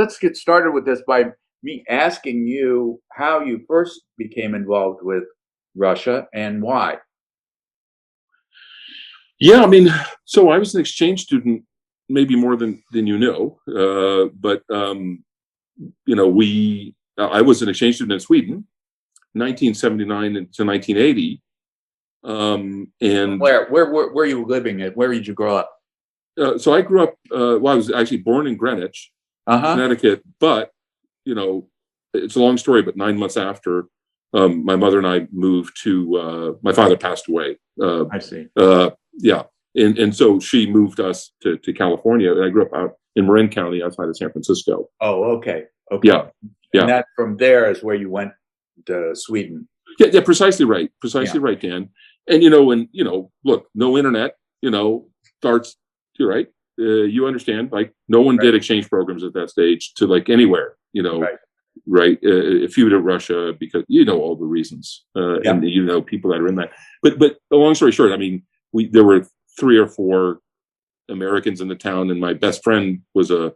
let's get started with this by me asking you how you first became involved with Russia and why. Yeah, I mean, so I was an exchange student, maybe more than you know, but I was an exchange student in Sweden, 1979 to 1980, and Where were you living at? Where did you grow up? so I grew up. Well, I was actually born in Greenwich, Uh-huh. Connecticut, but you know, it's a long story. But 9 months after, my mother and I moved to. My father passed away. I see. Yeah, and so she moved us to California, and I grew up out in Marin County, outside of San Francisco. Oh, okay. Okay. Yeah, yeah, And that from there is where you went to Sweden. yeah. Precisely right. Precisely Yeah. right, Dan. And look, no internet. Starts. You're right. You understand? Like, no one did Right. exchange programs at that stage to like anywhere. Right. Right? A few to Russia because all the reasons, Yeah. and people that are in that. But the long story short, I mean, there were 3 or 4 Americans in the town, and my best friend was of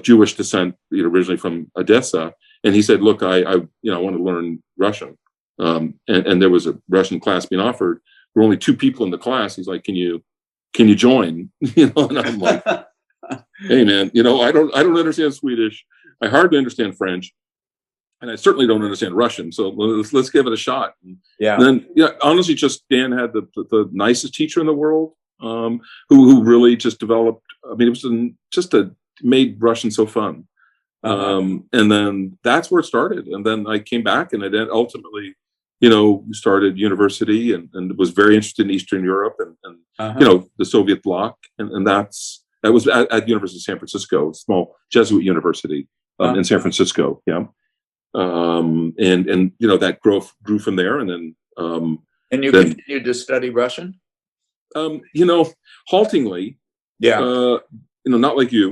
Jewish descent, originally from Odessa, and he said, "Look, I want to learn Russian," and there was a Russian class being offered. There were only 2 people in the class. He's like, "Can you join?" And I'm like, "Hey, man, I don't understand Swedish. I hardly understand French, and I certainly don't understand Russian. So let's give it a shot." Yeah. And then, honestly, just Dan had the nicest teacher in the world, who really just developed. I mean, it was made Russian so fun. Uh-huh. And then that's where it started. And then I came back, and I then ultimately, started university, and was very interested in Eastern Europe and Uh-huh. the Soviet bloc, and that was at University of San Francisco, a small Jesuit university Uh-huh. in San Francisco. Yeah. And that grew from there, and then And you then continued to study Russian? haltingly, Yeah. not like you.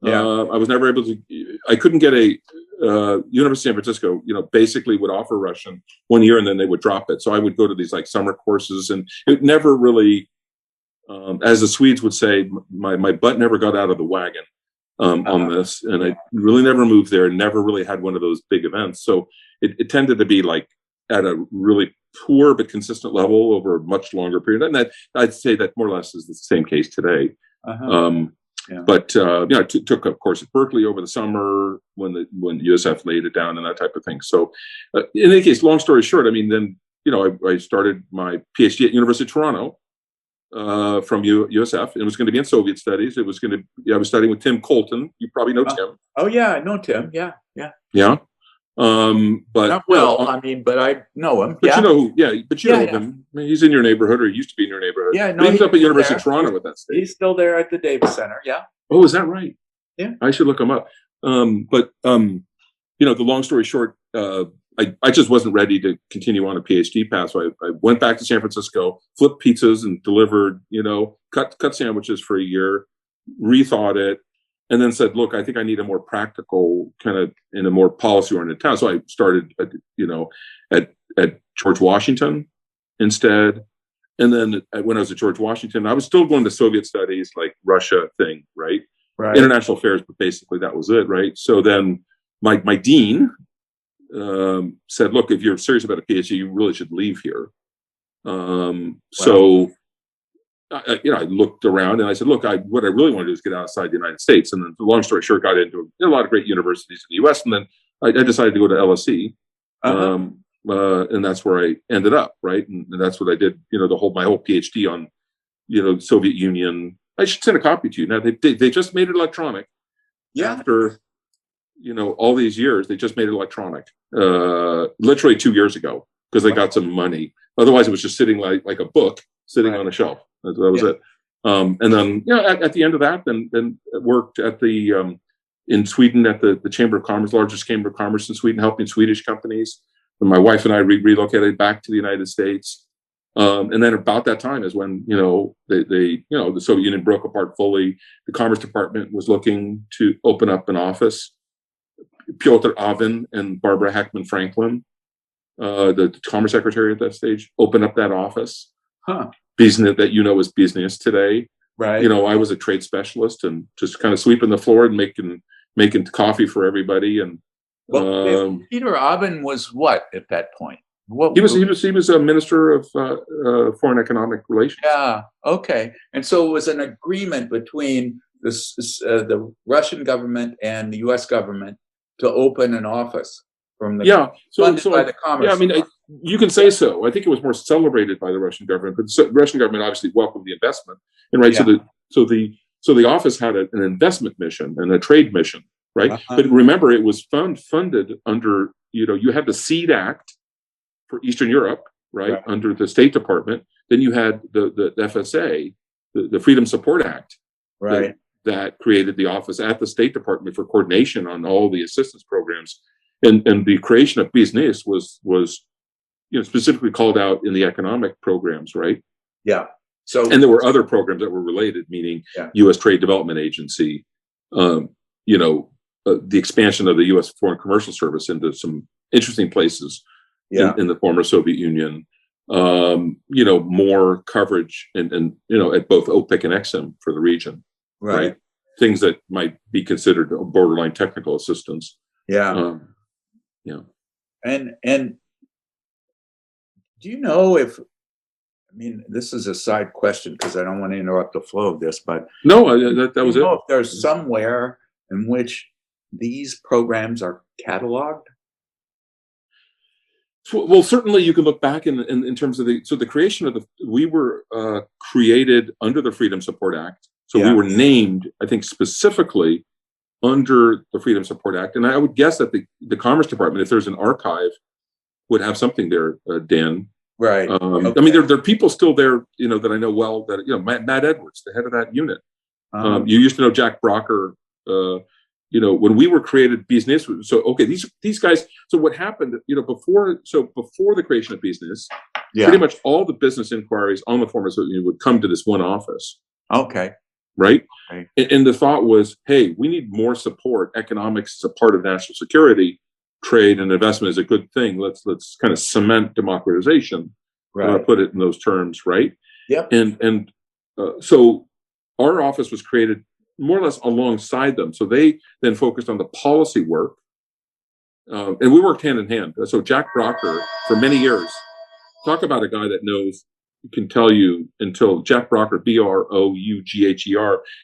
Yeah. I was never able to. I couldn't get a University of San Francisco. Basically would offer Russian 1 year, and then they would drop it. So I would go to these like summer courses, and it never really, as the Swedes would say, my butt never got out of the wagon on this, and I really never moved there. Never really had one of those big events. So it tended to be like at a really poor but consistent level over a much longer period. And I'd say that more or less is the same case today. Uh-huh. Yeah. But I took a course at Berkeley over the summer when USF laid it down and that type of thing. So in any case, long story short, I mean, then I started my PhD at University of Toronto from USF. It was going to be in Soviet studies. I was studying with Tim Colton. You probably know Tim. Oh yeah, I know Tim. Yeah. Yeah. Yeah. But Not well, I mean, but I know him. but Yeah. you know him. I mean, he's in your neighborhood, or he used to be in your neighborhood. Yeah, But he was up at University of Toronto at that stage. He's still there at the Davis Center. Yeah. Oh, is that right? Yeah. I should look him up. But the long story short, I just wasn't ready to continue on a PhD path. So I went back to San Francisco, flipped pizzas and delivered, cut sandwiches for a year, rethought it, and then said, look, I think I need a more practical kind of in a more policy-oriented town. So I started, at George Washington instead. And then when I was at George Washington, I was still going to Soviet studies, like Russia thing, right? Right. International affairs, but basically that was it, right? So then my dean said, look, if you're serious about a PhD, you really should leave here. So I looked around and I said, look, what I really want to do is get outside the United States. And then, the long story short, got into a lot of great universities in the U.S. And then I decided to go to LSE, and that's where I ended up, right? And that's what I did. My whole PhD on, Soviet Union. I should send a copy to you. Now they just made it electronic. Yeah. After all these years, they just made it electronic. Literally 2 years ago, because they got some money. Otherwise, it was just sitting like a book sitting on a shelf. That was it. And then, at the end of that, then worked at the in Sweden at the Chamber of Commerce, largest Chamber of Commerce in Sweden, helping Swedish companies. And my wife and I relocated back to the United States. And then about that time is when the Soviet Union broke apart fully. The Commerce Department was looking to open up an office. Pyotr Avin and Barbara Heckman Franklin, the Commerce Secretary at that stage, opened up that office. BISNIS, that is BISNIS today. Right. I was a trade specialist and just kind of sweeping the floor and making making coffee for everybody. And Well, Peter Aben was what at that point? What he was a minister of foreign economic relations. Yeah. Okay. And so it was an agreement between the Russian government and the U.S. government to open an office from the funded by the Commerce. Yeah, I mean, you can say so. I think it was more celebrated by the Russian government, but the Russian government obviously welcomed the investment. And right, so the office had an investment mission and a trade mission, right? But remember, it was funded under, you had the SEED Act for Eastern Europe, right, under the State Department. Then you had the FSA, the Freedom Support Act, right, that created the office at the State Department for coordination on all the assistance programs. And the creation of BISNIS was specifically called out in the economic programs, right? Yeah. And there were other programs that were related, meaning U.S. Trade Development Agency, the expansion of the U.S. Foreign Commercial Service into some interesting places in the former Soviet Union, more coverage and at both OPEC and EXIM for the region, right? Things that might be considered borderline technical assistance. And do you know if, this is a side question because I don't want to interrupt the flow of this, but no, that was it. If there's somewhere in which these programs are cataloged? Well, certainly you can look back in terms of the creation of we were created under the Freedom Support Act. So we were named, I think, specifically under the Freedom Support Act. And I would guess that the Commerce Department, if there's an archive, would have something there, Dan. Right. I mean, there are people still there, that I know well, that, Matt Edwards, the head of that unit. You used to know Jack Brocker, when we were created BISNIS. So, okay, these guys, so what happened, before the creation of BISNIS, pretty much all the business inquiries on the former Soviet Union would come to this one office. Okay. Right. And the thought was, hey, we need more support. Economics is a part of national security. Trade and investment is a good thing. Let's kind of cement democratization. Put it in those terms, right? Yep. And so our office was created more or less alongside them. So they then focused on the policy work, and we worked hand in hand. So Jack Brocker, for many years, talk about a guy that can tell you until Jack Brocker, Brougher,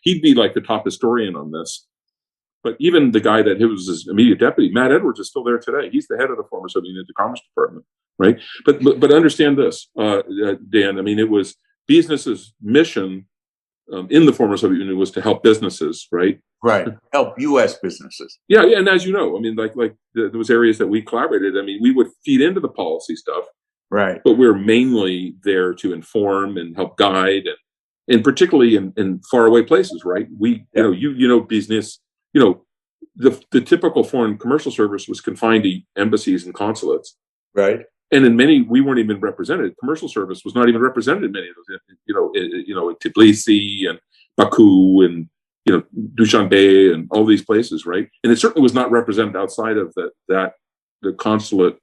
he'd be like the top historian on this. But even the guy that was his immediate deputy, Matt Edwards, is still there today. He's the head of the former Soviet Union, the Commerce Department, right? But understand this, Dan. It was BISNIS's mission in the former Soviet Union was to help businesses, right? Right. Help U.S. businesses. Yeah, and as you know, like those areas that we collaborated. We would feed into the policy stuff, right? But we're mainly there to inform and help guide, and particularly in faraway places, right? We, BISNIS. The typical foreign commercial service was confined to embassies and consulates, right? And in many, we weren't even represented. Commercial service was not even represented in many of those. In Tbilisi and Baku and Dushanbe and all these places, right? And it certainly was not represented outside of the consulate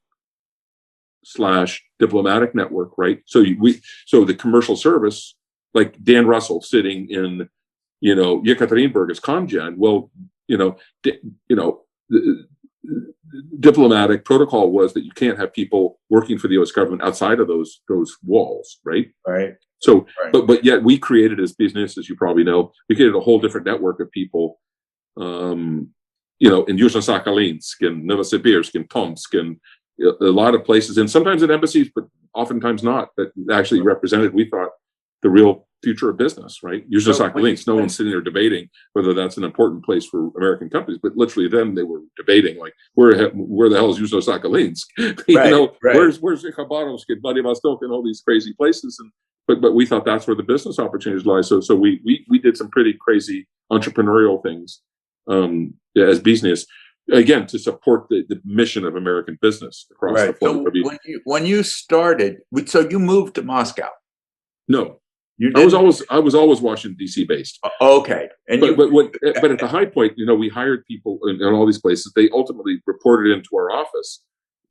/ diplomatic network, right? So the commercial service, like Dan Russell sitting in Yekaterinburg as Comgen. Well, the diplomatic protocol was that you can't have people working for the U.S. government outside of those walls, right? Right. So, but yet we created as BISNIS, as you probably know, we created a whole different network of people, in Yuzhno-Sakhalinsk and Novosibirsk and Tomsk and a lot of places, and sometimes at embassies, but oftentimes not, that actually represented, we thought, the real future of business, right? Yuzhno-Sakhalinsk, no one's sitting there debating whether that's an important place for American companies, but literally then they were debating, like, where the hell is Yuzhno-Sakhalinsk? Where's Khabarovsk and Vladivostok and all these crazy places? But we thought that's where the business opportunities lie. So we did some pretty crazy entrepreneurial things as BISNIS, again, to support the mission of American business across the floor. So when you started, so you moved to Moscow? No. I was always Washington D.C. based. Okay, but at the high point, we hired people in all these places. They ultimately reported into our office,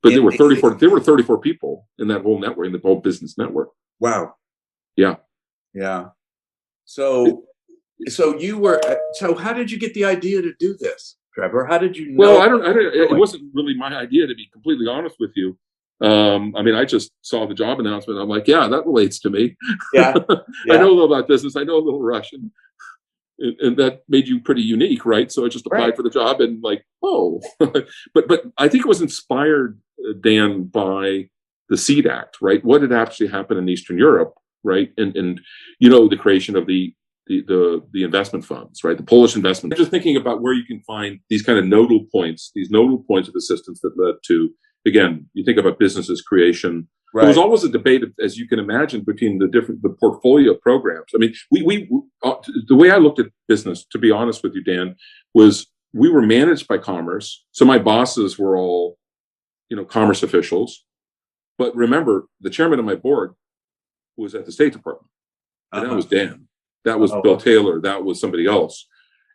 but there were 34. There were 34 people in that whole network, in the whole business network. Wow. Yeah. So you were. So how did you get the idea to do this, Trevor? How did you know? Well, it wasn't really my idea, to be completely honest with you. I mean, I just saw the job announcement. I'm like, yeah, that relates to me. Yeah. I know a little about business. I know a little Russian. And that made you pretty unique, right? So I just applied for the job and like, oh, but I think it was inspired, Dan, by the SEED Act, right? What had actually happened in Eastern Europe, right? And the creation of the investment funds, right? The Polish investment. Just thinking about where you can find these kind of nodal points, of assistance that led to, again, you think about businesses creation. Right. There was always a debate, as you can imagine, between the portfolio programs. I mean, the way I looked at business, to be honest with you, Dan, was we were managed by Commerce. So my bosses were all, Commerce officials. But remember, the chairman of my board was at the State Department. And that was Dan. That was Bill Taylor. That was somebody else.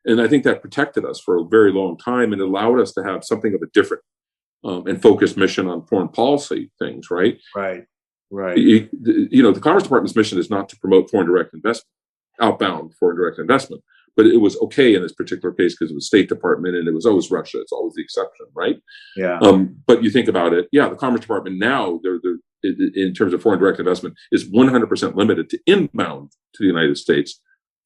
And I think that protected us for a very long time and allowed us to have something of a different and focused mission on foreign policy things, right? Right. The Commerce Department's mission is not to promote foreign direct investment, outbound foreign direct investment, but it was okay in this particular case because it was State Department and it was always Russia. It's always the exception, right? Yeah. But you think about it, the Commerce Department now, they're in terms of foreign direct investment, is 100% limited to inbound to the United States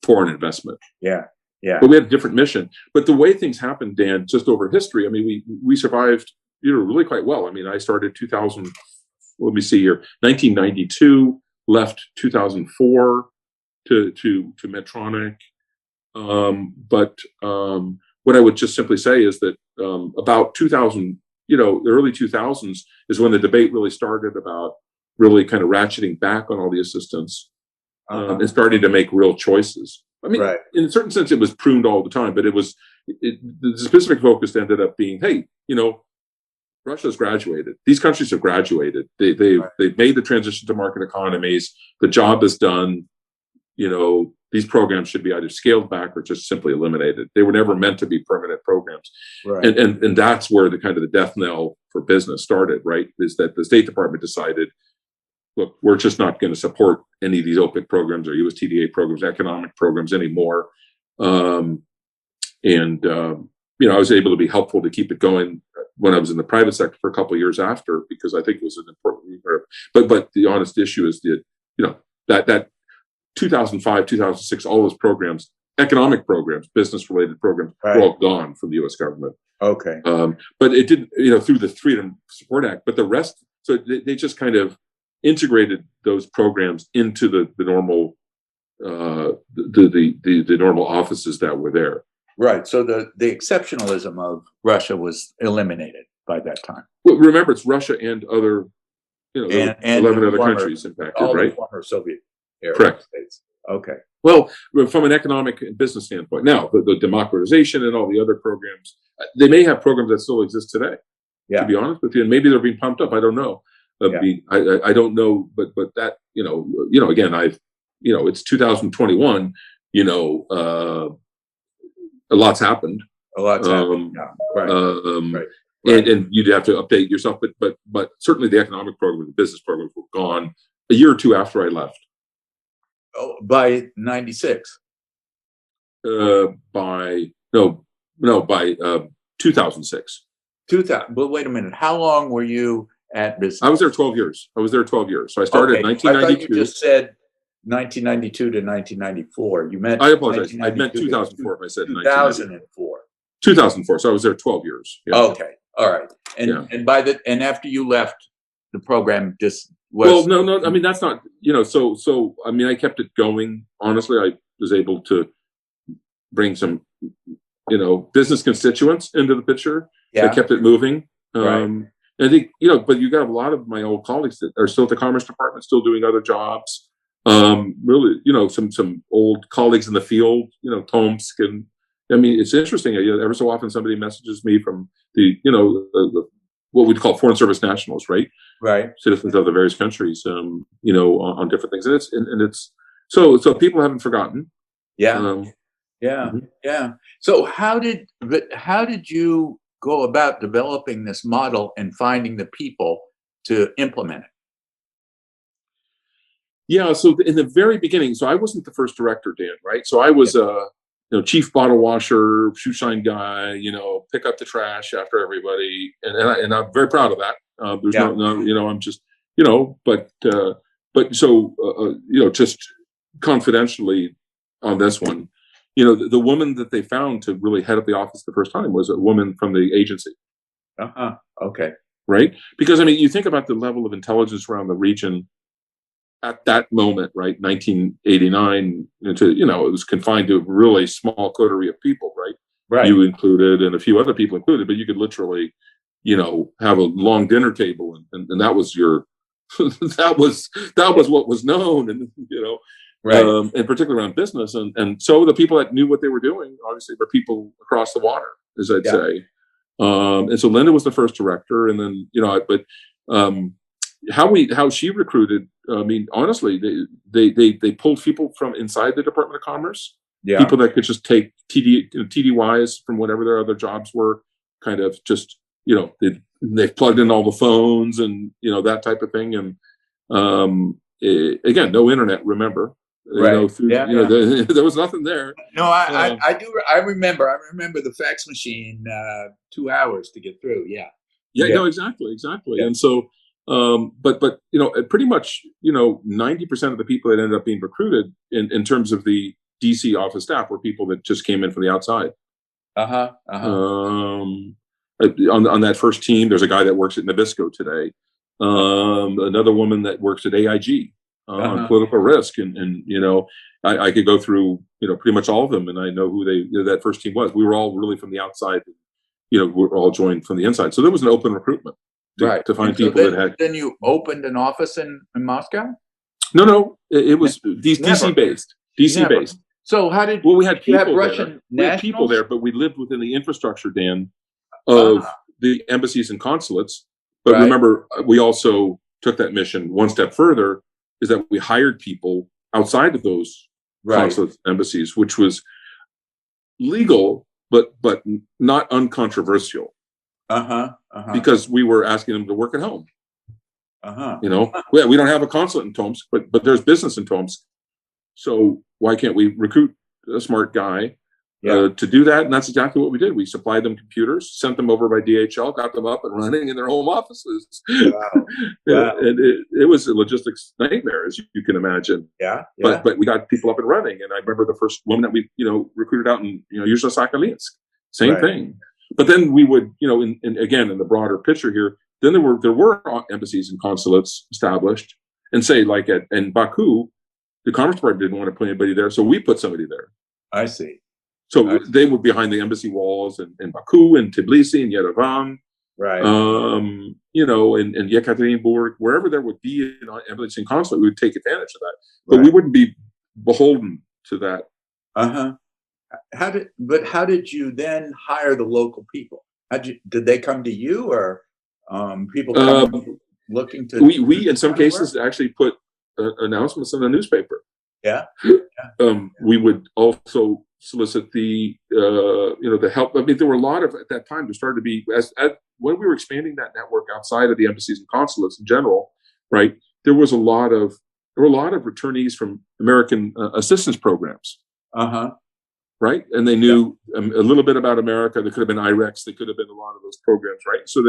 foreign investment. Yeah. Yeah. But we had a different mission. But the way things happened, Dan, just over history, I mean, we survived, really quite well. I mean, I started 1992, left 2004 to Medtronic. But what I would just simply say is that about 2000, the early 2000s is when the debate really started about really kind of ratcheting back on all the assistance and starting to make real choices. I mean, in a certain sense, it was pruned all the time, but the specific focus ended up being, hey, Russia's graduated. These countries have graduated. They've made the transition to market economies. The job is done. These programs should be either scaled back or just simply eliminated. They were never meant to be permanent programs. Right. And that's where the kind of the death knell for business started, right? Is that the State Department decided, look, we're just not going to support any of these OPIC programs or USTDA programs, economic programs anymore. I was able to be helpful to keep it going when I was in the private sector for a couple of years after, because I think it was an important. But the honest issue is that 2005, 2006, all those programs, economic programs, business related programs, were all gone from the U.S. government. Okay. But it didn't, through the Freedom Support Act. But the rest, so they just kind of integrated those programs into the normal the normal offices that were there. Right. So the exceptionalism of Russia was eliminated by that time. Well, remember, it's Russia and other, and 11 other countries impacted, all right? The former Soviet era Correct. states. Okay. Well, from an economic and business standpoint, now the democratization and all the other programs, they may have programs that still exist today. To be honest with you, and maybe they're being pumped up. I don't know. I don't know, but that again, it's 2021. A lot's happened. A lot's happened. And you'd have to update yourself, but certainly the economic program, the business programs were gone a year or two after I left. Oh, by 96. By 2006. 2000. But wait a minute. How long were you at BISNIS? I was there 12 years. So I started in 1992. I thought you just said 1992 to 1994. You meant. I apologize. I meant 2004. If I said 2004. 2004. So I was there 12 years. Yeah. Okay. All right. And after you left, the program just was. Well, no. I mean, that's not. So I mean, I kept it going. Honestly, I was able to bring some, business constituents into the picture. Yeah. I kept it moving. And I think, but you got a lot of my old colleagues that are still at the Commerce Department, still doing other jobs. Really, some old colleagues in the field, Tomsk, and I mean, it's interesting. Ever so often somebody messages me from the what we'd call foreign service nationals, right? Right. Citizens of the various countries, on different things. And it's so people haven't forgotten. Yeah. Yeah. So how did you go about developing this model and finding the people to implement it? Yeah, so in the very beginning, so I wasn't the first director, Dan, right? So I was chief bottle washer, shoe shine guy, pick up the trash after everybody, and I'm very proud of that. There's no, I'm just, but so just confidentially on this one, the woman that they found to really head up the office the first time was a woman from the agency. Okay. Right, because you think about the level of intelligence around the region at that moment, right? 1989, it was confined to a really small coterie of people, right? Right. You included, and a few other people included, but you could literally, have a long dinner table, and that was your, that was what was known, and right, and particularly around business, and so the people that knew what they were doing, obviously, were people across the water, as I'd say, and so Linda was the first director, and then how she recruited. Honestly, they pulled people from inside the Department of Commerce, people that could just take TDYs from whatever their other jobs were, kind of just they plugged in all the phones and that type of thing, and again, no internet. Remember, right? There was nothing there. No, I do. I remember the fax machine. 2 hours to get through. No, exactly. And so. But pretty much 90% of the people that ended up being recruited in terms of the DC office staff were people that just came in from the outside. On that first team, there's a guy that works at Nabisco today. Another woman that works at AIG on political risk, and I could go through pretty much all of them, and I know who that first team was. We were all really from the outside. We're all joined from the inside, so there was an open recruitment. To find people that had. Then you opened an office in Moscow? No, it was DC based. DC based. So how did? Well, we had people Russian there. We had people there, but we lived within the infrastructure, Dan, of the embassies and consulates. But remember, we also took that mission one step further. Is that we hired people outside of those consulates, embassies, which was legal, but not uncontroversial. Because we were asking them to work at home. We don't have a consulate in Tomsk, but there's business in Tomsk. So why can't we recruit a smart guy to do that? And that's exactly what we did. We supplied them computers, sent them over by DHL, got them up and running in their home offices. Wow. And it was a logistics nightmare, as you can imagine. But we got people up and running. And I remember the first woman that we recruited out in Yuzhno-Sakhalinsk. Same thing. But then we would, again, in the broader picture here, then there were embassies and consulates established, and say like in Baku, the Commerce Department didn't want to put anybody there, so we put somebody there. I see. So they were behind the embassy walls in Baku and Tbilisi and Yerevan, in Yekaterinburg, wherever there would be an embassy and consulate, we would take advantage of that, but we wouldn't be beholden to that. How did you then hire the local people? Did they come to you, or people looking to? We in some cases actually put announcements in the newspaper. We would also solicit the help. There were a lot of, at that time, there started to be when we were expanding that network outside of the embassies and consulates in general, right? There were a lot of returnees from American assistance programs. Right, and they knew a little bit about America. They could have been IREX. They could have been a lot of those programs, right? So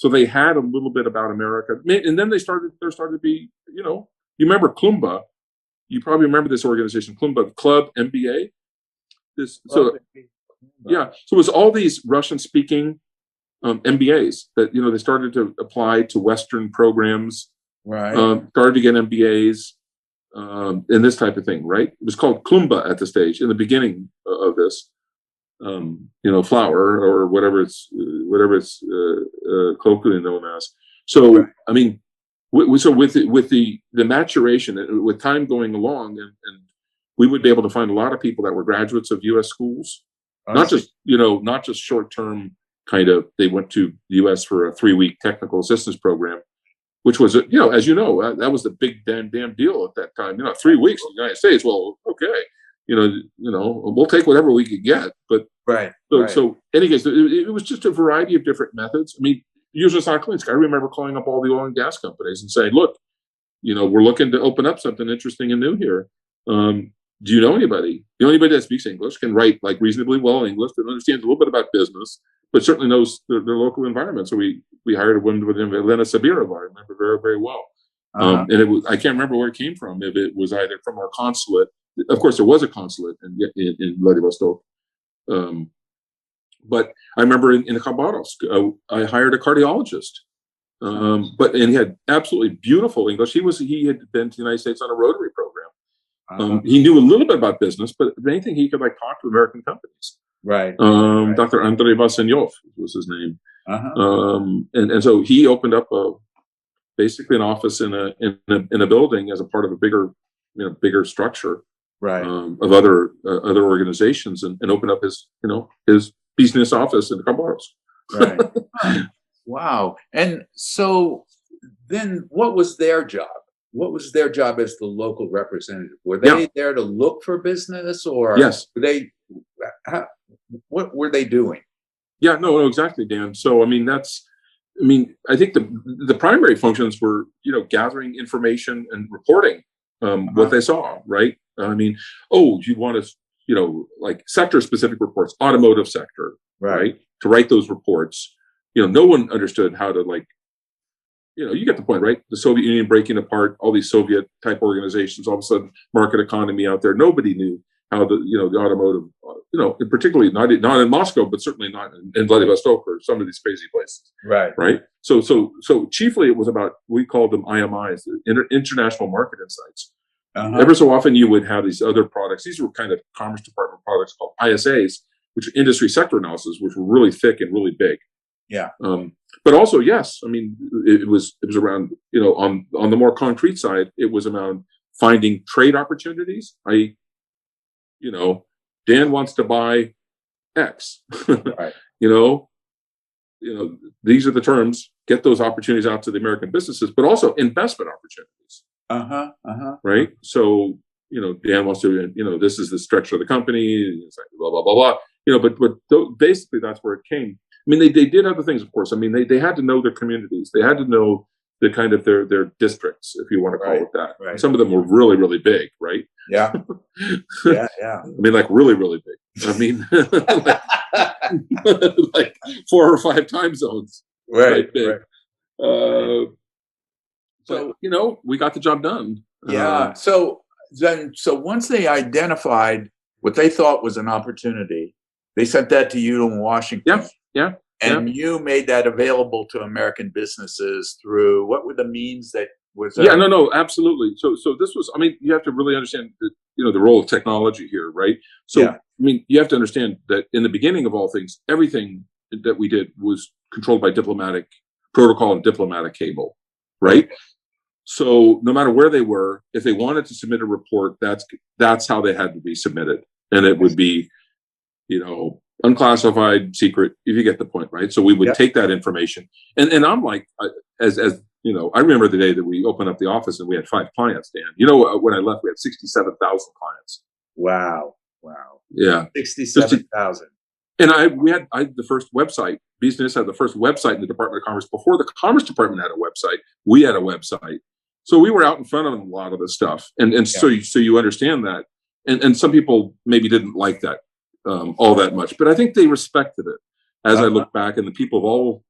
they had a little bit about America, and then there started to be, you remember Klumba? You probably remember this organization, Klumba Club MBA. So it was all these Russian-speaking MBAs that they started to apply to Western programs. Started to get MBAs. And this type of thing, right? It was called Klumba at the stage in the beginning of this, flower or whatever it's colloquially known as. So so with the maturation, with time going along, and we would be able to find a lot of people that were graduates of U.S. schools, not just short term kind of. They went to the U.S. for a 3-week technical assistance program, which was, as that was the big damn deal at that time. 3 weeks in the United States. Well, okay, we'll take whatever we could get. But so in any case, it was just a variety of different methods. Yuzhno-Sakhalinsk, I remember calling up all the oil and gas companies and saying, look, we're looking to open up something interesting and new here. do you know anybody? You know anybody that speaks English, can write like reasonably well English, that understands a little bit about business, but certainly knows their local environment. So we hired a woman with the name of Elena Sabirova, I remember very, very well. And it was, I can't remember where it came from, if it was either from our consulate. Of course, there was a consulate in Vladivostok. But I remember in Khabarovsk, I hired a cardiologist. And he had absolutely beautiful English. He had been to the United States on a Rotary program. He knew a little bit about business, but if anything, he could like talk to American companies. Right. Dr. Andrei Vasenyov was his name. And so he opened up basically an office in a building as a part of a bigger structure, right, of other organizations, and opened up his BISNIS office in Khabarovsk. Right. Wow. And so then what was their job? What was their job as the local representative? Were they there to look for business, or yes, what were they doing? Yeah, no, exactly, Dan. So, I think the primary functions were, gathering information and reporting what they saw, right? You want to, like sector-specific reports, automotive sector, right? To write those reports. No one understood how to, like, you get the point, right? The Soviet Union breaking apart, all these Soviet-type organizations, all of a sudden, market economy out there. Nobody knew how the automotive, particularly not in Moscow, but certainly not in Vladivostok or some of these crazy places. Right. So chiefly it was about, we called them IMIs, international market insights. Ever so often you would have these other products. These were kind of Commerce Department products called ISAs, which are industry sector analysis, which were really thick and really big. Yeah. But also, yes, it was around, on the more concrete side, it was around finding trade opportunities. Dan wants to buy X. Right. These are the terms. Get those opportunities out to the American businesses, but also investment opportunities. Right. So, Dan wants to, this is the structure of the company. It's like blah blah blah blah. But basically that's where it came. They did other things, of course. They had to know their communities. They had to know the kind of their districts, if you want to call it that. Right. Some of them were really, really big, right? Yeah. Yeah. Like really, really big. Like 4 or 5 time zones. Right. Big. Right. So we got the job done. Yeah. So once they identified what they thought was an opportunity, they sent that to you in Washington. Yeah. And you made that available to American businesses through, what were the means that was? No, absolutely. So this was, you have to really understand the role of technology here, right? So, you have to understand that in the beginning of all things, everything that we did was controlled by diplomatic protocol and diplomatic cable, right? So no matter where they were, if they wanted to submit a report, that's how they had to be submitted. And it would be, unclassified, secret, if you get the point, right? So we would take that information, and I'm like, as I remember the day that we opened up the office and we had 5 clients, Dan. When I left, we had 67,000 clients. Wow. Yeah, 67,000. And I had the first website. BISNIS had the first website in the Department of Commerce. Before the Commerce Department had a website, we had a website. So we were out in front of a lot of this stuff, so you understand that. And some people maybe didn't like that all that much, but I think they respected it. As I look back, and the people have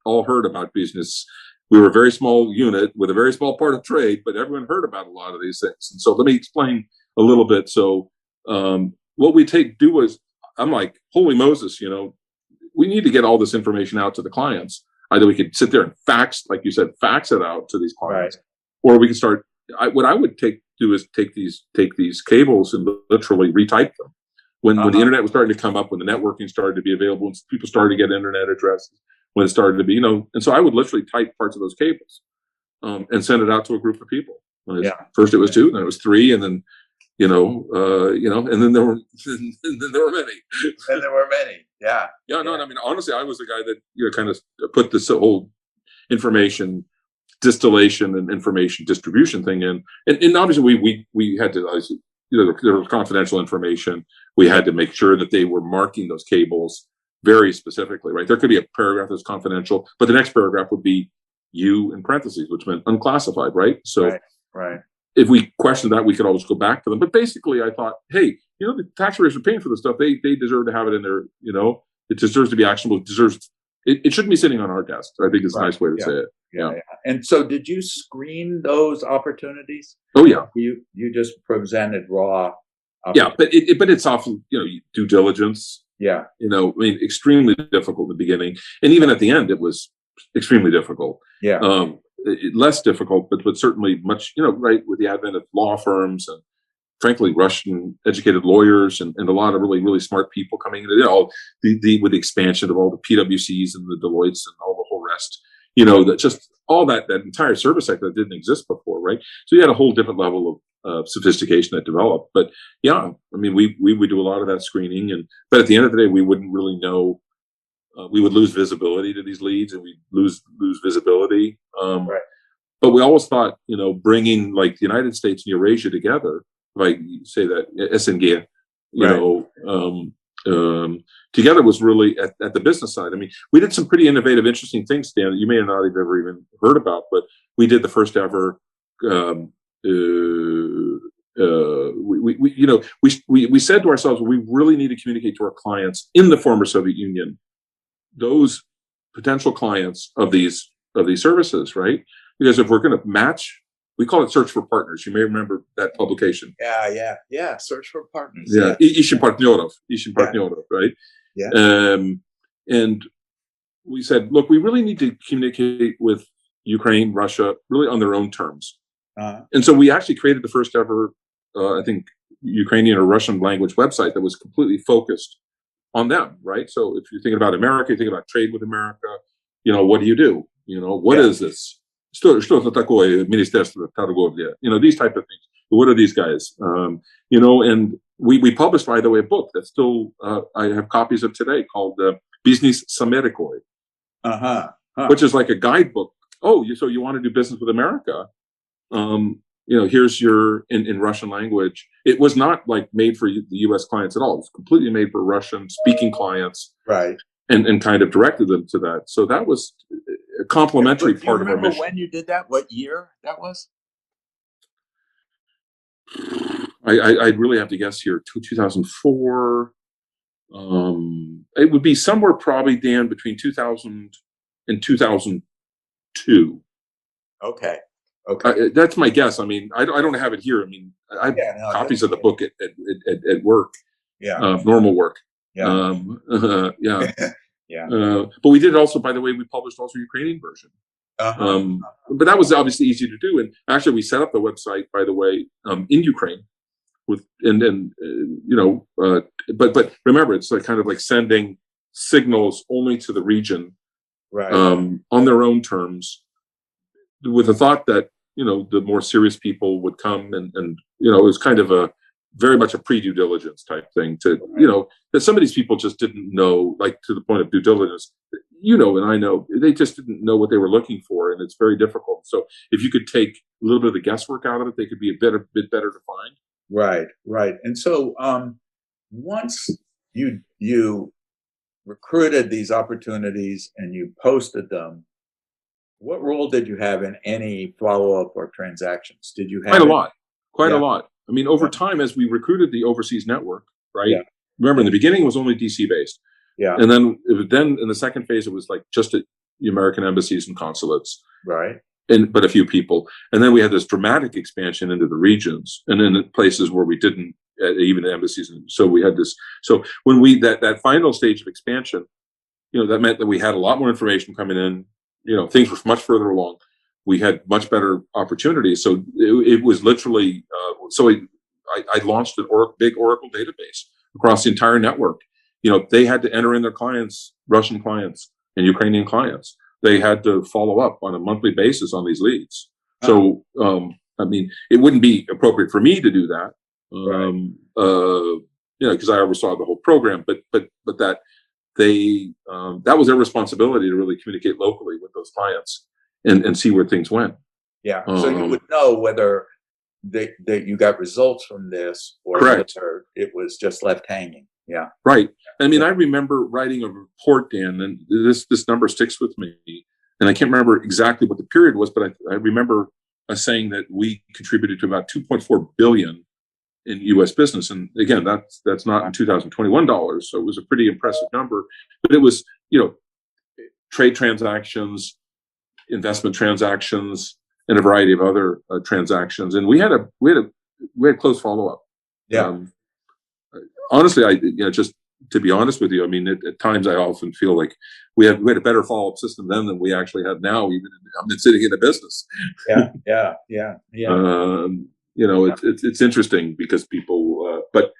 all heard about BISNIS. We were a very small unit with a very small part of trade, but everyone heard about a lot of these things. And so let me explain a little bit. So what we do was, I'm like, holy Moses, we need to get all this information out to the clients. Either we could sit there and fax it out to these clients, or we can start. What I would do is take these cables and literally retype them. When the internet was starting to come up, when the networking started to be available, and people started to get internet addresses, when it started to be, and so I would literally type parts of those cables and send it out to a group of people. First it was 2, then it was 3, and then and then there were many. And there were many. Yeah. Yeah. No. Honestly, I was the guy that kind of put this whole information distillation and information distribution thing in, and obviously we had to, there was confidential information. We had to make sure that they were marking those cables very specifically, right? There could be a paragraph that's confidential, but the next paragraph would be you in parentheses, which meant unclassified, right? So right. if we questioned that, we could always go back to them. But basically, I thought, hey, the taxpayers are paying for this stuff. They deserve to have it in their, it deserves to be actionable. It shouldn't be sitting on our desk. I think it's a nice way to say it. Yeah. And so, did you screen those opportunities? Oh yeah. You just presented raw. Yeah, but it's often due diligence. Yeah. Extremely difficult in the beginning, and even at the end, it was extremely difficult. Yeah. Less difficult, but certainly much. Right, with the advent of law firms and frankly Russian educated lawyers and a lot of really, really smart people coming in. With the expansion of all the PwCs and the Deloittes and all the whole rest. That just all that entire service sector that didn't exist before, right? So you had a whole different level of sophistication that developed. But yeah, we would do a lot of that screening, but at the end of the day, we wouldn't really know. We would lose visibility to these leads, and we'd lose visibility. Right. But we always thought, bringing like the United States and Eurasia together, like say that SNG, together was really at the business side. We did some pretty innovative, interesting things, Dan, that you may not have ever even heard about, but we did the first ever. We said to ourselves, we really need to communicate to our clients in the former Soviet Union, those potential clients of these services, right? Because if we're going to match, we call it Search for Partners. You may remember that publication. Yeah. Search for Partners. Yeah. Ищем партнеров, right? Yeah. And we said, look, we really need to communicate with Ukraine, Russia, really on their own terms. And so we actually created the first ever, I think, Ukrainian or Russian language website that was completely focused on them, right? So if you're thinking about America, you think about trade with America, what do you do? What is this? Что это такое Министерство торговли? These type of things. What are these guys? And we published, by the way, a book that still I have copies of today called BISNIS с Америкой, which is like a guidebook. Oh, so you want to do business with America? Here's your in Russian language. It was not like made for the U.S. clients at all. It was completely made for Russian speaking clients, right? And kind of directed them to that. So that was a complementary part of our mission. When you did that? What year that was? I'd really have to guess here. 2004. It would be somewhere probably, Dan, between 2000 and 2002. Okay. That's my guess. I don't have it here. I have copies of the book at work. Yeah. Normal work. Yeah. Yeah. Yeah. But we did also, by the way, we published also Ukrainian version. But that was obviously easy to do. And actually, we set up the website, by the way, in Ukraine. But remember, it's like kind of like sending signals only to the region, right? On their own terms, with the thought that the more serious people would come, and it was kind of a very much a pre-due diligence type thing to that some of these people just didn't know, like to the point of due diligence. And I know they just didn't know what they were looking for, and it's very difficult. So if you could take a little bit of the guesswork out of it, they could be a bit better defined. Right. And so once you recruited these opportunities and you posted them, what role did you have in any follow-up or transactions? Did you have quite a lot? Over time, as we recruited the overseas network, right? Yeah. Remember, in the beginning, it was only DC based. Yeah. And then in the second phase, it was like just at the American embassies and consulates. Right. But a few people. And then we had this dramatic expansion into the regions and in places where we didn't, even the embassies. And so we had this. So when that final stage of expansion, that meant that we had a lot more information coming in. Things were much further along. We had much better opportunities. So it was literally, I launched a big Oracle database across the entire network. They had to enter in their clients, Russian clients and Ukrainian clients. They had to follow up on a monthly basis on these leads. So, it wouldn't be appropriate for me to do that, because I oversaw the whole program, but that that was their responsibility to really communicate locally with those clients and see where things went. Yeah. So you would know whether that you got results from this or correct. Whether it was just left hanging. Yeah. Right. I remember writing a report, Dan, and this number sticks with me. And I can't remember exactly what the period was, but I remember saying that we contributed to about 2.4 billion in U.S. business, and again, that's not in 2021 dollars, so it was a pretty impressive number. But it was, trade transactions, investment transactions, and a variety of other transactions, and we had close follow up. Yeah. Honestly, just to be honest with you, I mean, at times I often feel like we had a better follow up system then than we actually have now. Even I've been sitting in a business. Yeah. It's interesting because people, but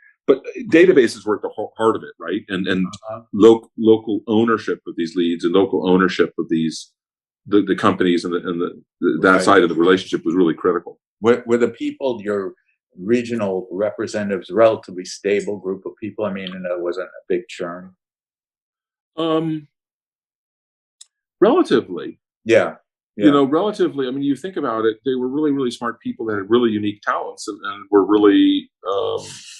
databases were at the heart of it, right? And local ownership of these leads and local ownership of the companies and that side of the relationship was really critical. Were the people, your regional representatives, relatively stable group of people? I mean, it wasn't a big churn. Relatively. Yeah. Relatively. I mean, you think about it, they were really, really smart people that had really unique talents and were really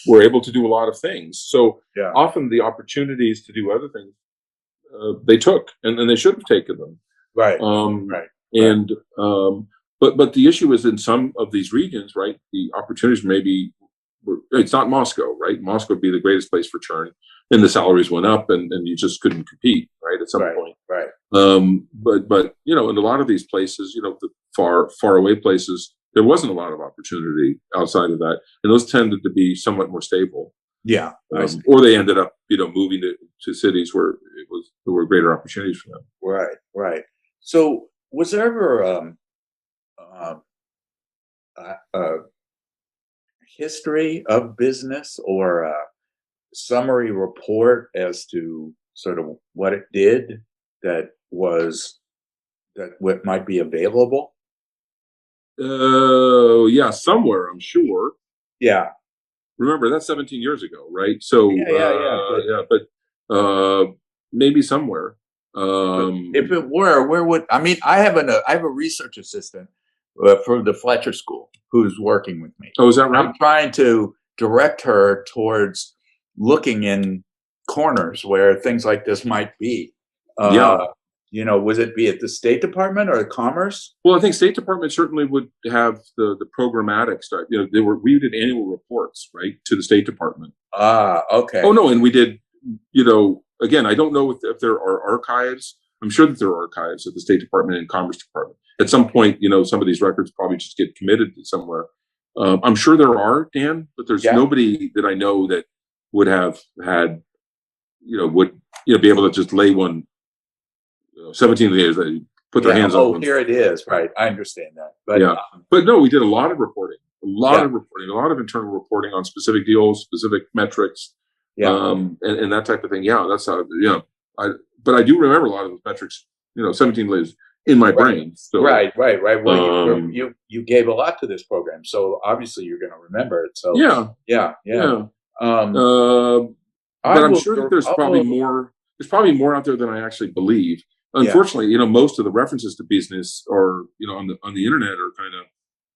were able to do a lot of things. So often the opportunities to do other things they took, and they should have taken them. Right. And but the issue is in some of these regions, right? The opportunities it's not Moscow, right? Moscow would be the greatest place for churn, and the salaries went up, and you just couldn't compete, right? At some point, right. But in a lot of these places, the far away places, there wasn't a lot of opportunity outside of that, and those tended to be somewhat more stable. Yeah. Or they ended up, moving to cities where there were greater opportunities for them. Right. So, was there ever a history of BISNIS or a summary report as to sort of what it did that what might be available? Yeah, somewhere, I'm sure. Yeah. Remember, that's 17 years ago, right? So but maybe somewhere. If it were, where would I mean? I have a research assistant for the Fletcher School who's working with me. Oh, is that right? I'm trying to direct her towards looking in corners where things like this might be. Would it be at the State Department or Commerce? Well, I think State Department certainly would have the programmatic stuff. We did annual reports, right, to the State Department. Okay. Oh no, and we did. Again, I don't know if there are archives. I'm sure that there are archives at the State Department and Commerce Department. At some point, some of these records probably just get committed to somewhere. I'm sure there are, Dan, but there's nobody that I know that would have had, be able to just lay one. 17 years they put their hands on. Oh, here it is. Right, I understand that. But but no, we did a lot of reporting, a lot of internal reporting on specific deals, specific metrics, and that type of thing. Yeah, that's how. But I do remember a lot of those metrics. 17 years in my brain. So, right. Well, you gave a lot to this program, so obviously you're going to remember it. So yeah. But I'm sure that there's probably more. There's probably more out there than I actually believe. Unfortunately, most of the references to BISNIS or on the internet are kind of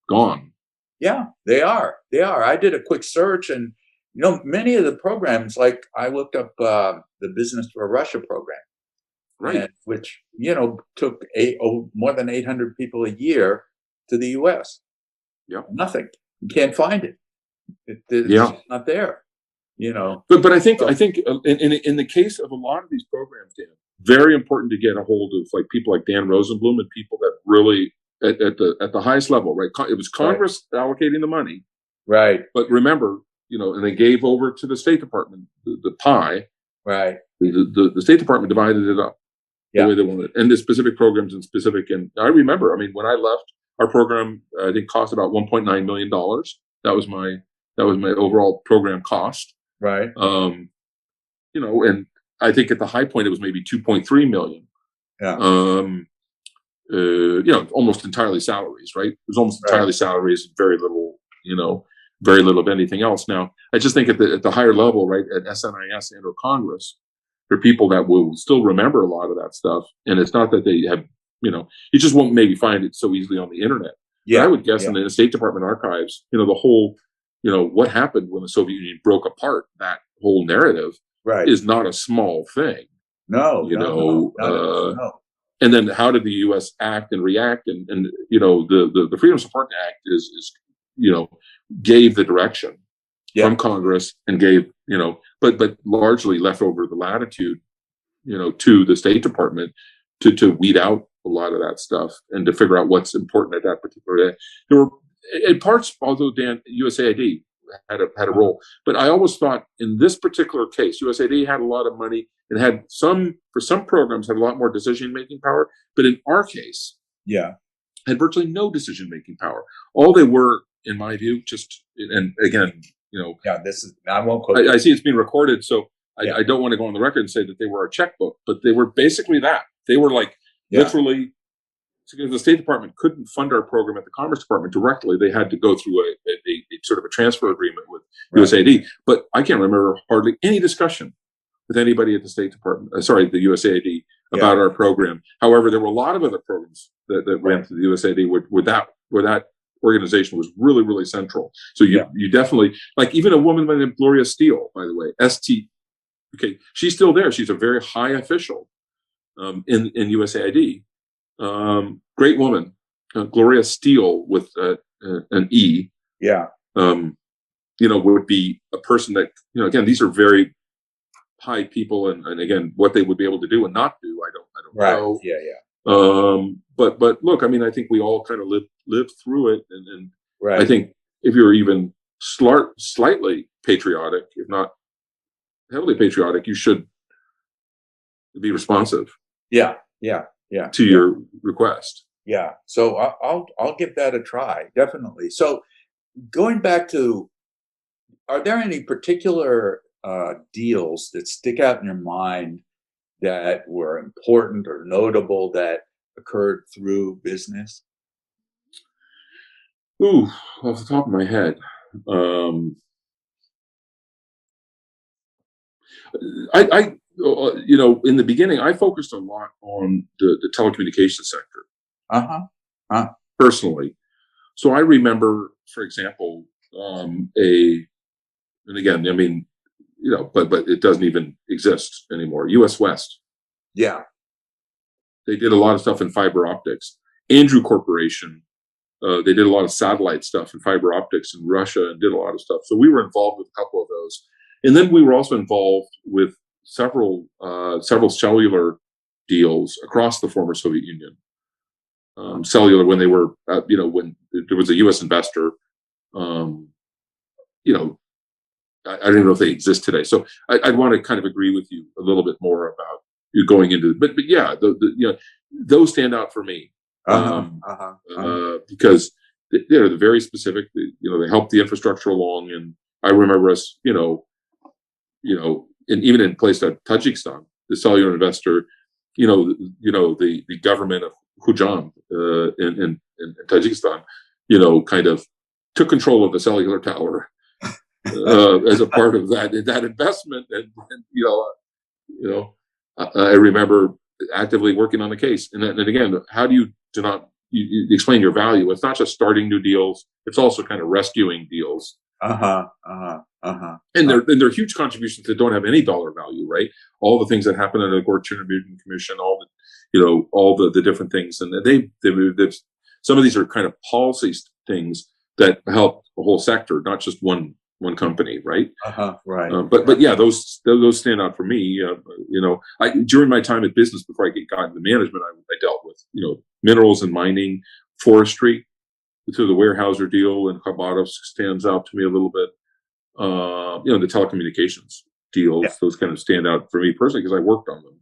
gone. Yeah, they are. I did a quick search, and many of the programs, like I looked up the Business for Russia program, right, which took more than 800 people a year to the U.S. Yeah, nothing. You can't find it. It's just not there. But I think in the case of a lot of these programs, Dan, very important to get a hold of like people like Dan Rosenblum and people that really at the highest level, right? It was Congress allocating the money, right? But remember, and they gave over to the State Department the pie, right? The State Department divided it up the way they wanted, and the specific programs and specific. And I remember, I mean, when I left, our program I think cost about $1.9 million. That was my overall program cost. Right. And I think at the high point it was maybe 2.3 million. Yeah. Almost entirely salaries, right? It was almost entirely salaries, very little of anything else. Now, I just think at the higher level, right, at SNIS and or Congress, there are people that will still remember a lot of that stuff. And it's not that they have, you just won't maybe find it so easily on the internet. Yeah. But I would guess in the State Department archives, the whole, what happened when the Soviet Union broke apart, that whole narrative is not a small thing. No. and then how did the U.S. act and react? And the Freedom Support Act is gave the direction from Congress and gave but largely left over the latitude to the State Department to weed out a lot of that stuff and to figure out what's important at that particular day. There were in parts, although Dan, USAID had a role, but I always thought in this particular case, USAID had a lot of money and had for some programs had a lot more decision-making power, but in our case, had virtually no decision-making power. All they were, in my view, and again, I won't quote. I see it's being recorded, so I don't want to go on the record and say that they were a checkbook, but they were basically that. They were like literally, because the State Department couldn't fund our program at the Commerce Department directly. They had to go through a sort of a transfer agreement with USAID. But I can't remember hardly any discussion with anybody at the State Department, the USAID, about our program. However, there were a lot of other programs that ran through the USAID where that organization was really, really central. So you definitely, like even a woman named Gloria Steele, by the way, ST. Okay, she's still there. She's a very high official in USAID. Great woman, Gloria Steele with an E. Would be a person that again, these are very high people, and again, what they would be able to do and not do, I don't know. But look, I mean, I think we all kind of lived through it, and I think if you're even slightly patriotic, if not heavily patriotic, you should be responsive. To your request. So I'll give that a try, definitely. So going back to, are there any particular deals that stick out in your mind that were important or notable that occurred through BISNIS? Ooh, off the top of my head, in the beginning, I focused a lot on the telecommunications sector. Personally. So I remember, for example, and again, I mean, but it doesn't even exist anymore. US West. They did a lot of stuff in fiber optics. Andrew Corporation, they did a lot of satellite stuff in fiber optics in Russia and did a lot of stuff. So we were involved with a couple of those. And then we were also involved with several cellular deals across the former Soviet Union. Cellular, when they were, when there was a U.S. investor, I don't even know if they exist today. So I'd want to kind of agree with you a little bit more about you going into, but yeah, those stand out for me because they're very specific. They help the infrastructure along, and I remember us, and even in places like Tajikistan, the cellular investor, the government of Khujand in Tajikistan, kind of took control of the cellular tower as a part of that investment, and I remember actively working on the case. And again, how do you explain your value? It's not just starting new deals; it's also kind of rescuing deals. And they're huge contributions that don't have any dollar value, right? All the things that happen under the Georgetown Commission, all the different things, and they've some of these are kind of policy things that help the whole sector, not just one company, right? But yeah, those stand out for me. During my time at BISNIS, before I got into management, I dealt with minerals and mining, forestry. So the Weyerhaeuser deal in Khabarovsk stands out to me a little bit. The telecommunications deals, those kind of stand out for me personally because I worked on them.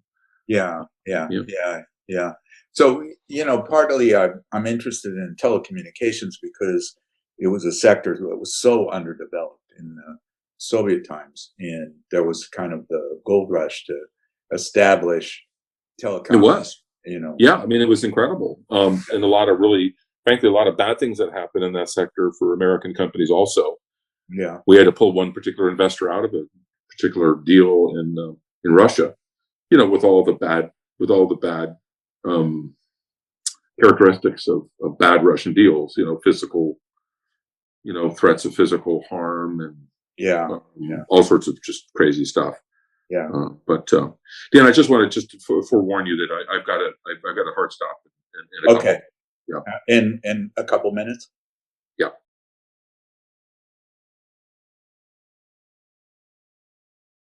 So, partly I'm interested in telecommunications because it was a sector that was so underdeveloped in Soviet times, and there was kind of the gold rush to establish telecom. It was, I mean, it was incredible, and frankly, a lot of bad things that happened in that sector for American companies also. We had to pull one particular investor out of a particular deal in Russia, with all the bad characteristics of bad Russian deals, physical, threats of physical harm and all sorts of just crazy stuff. Yeah. Dan, I just wanted to forewarn you that I've got a hard stop in a couple. Okay. Yeah. In a couple minutes. Yeah.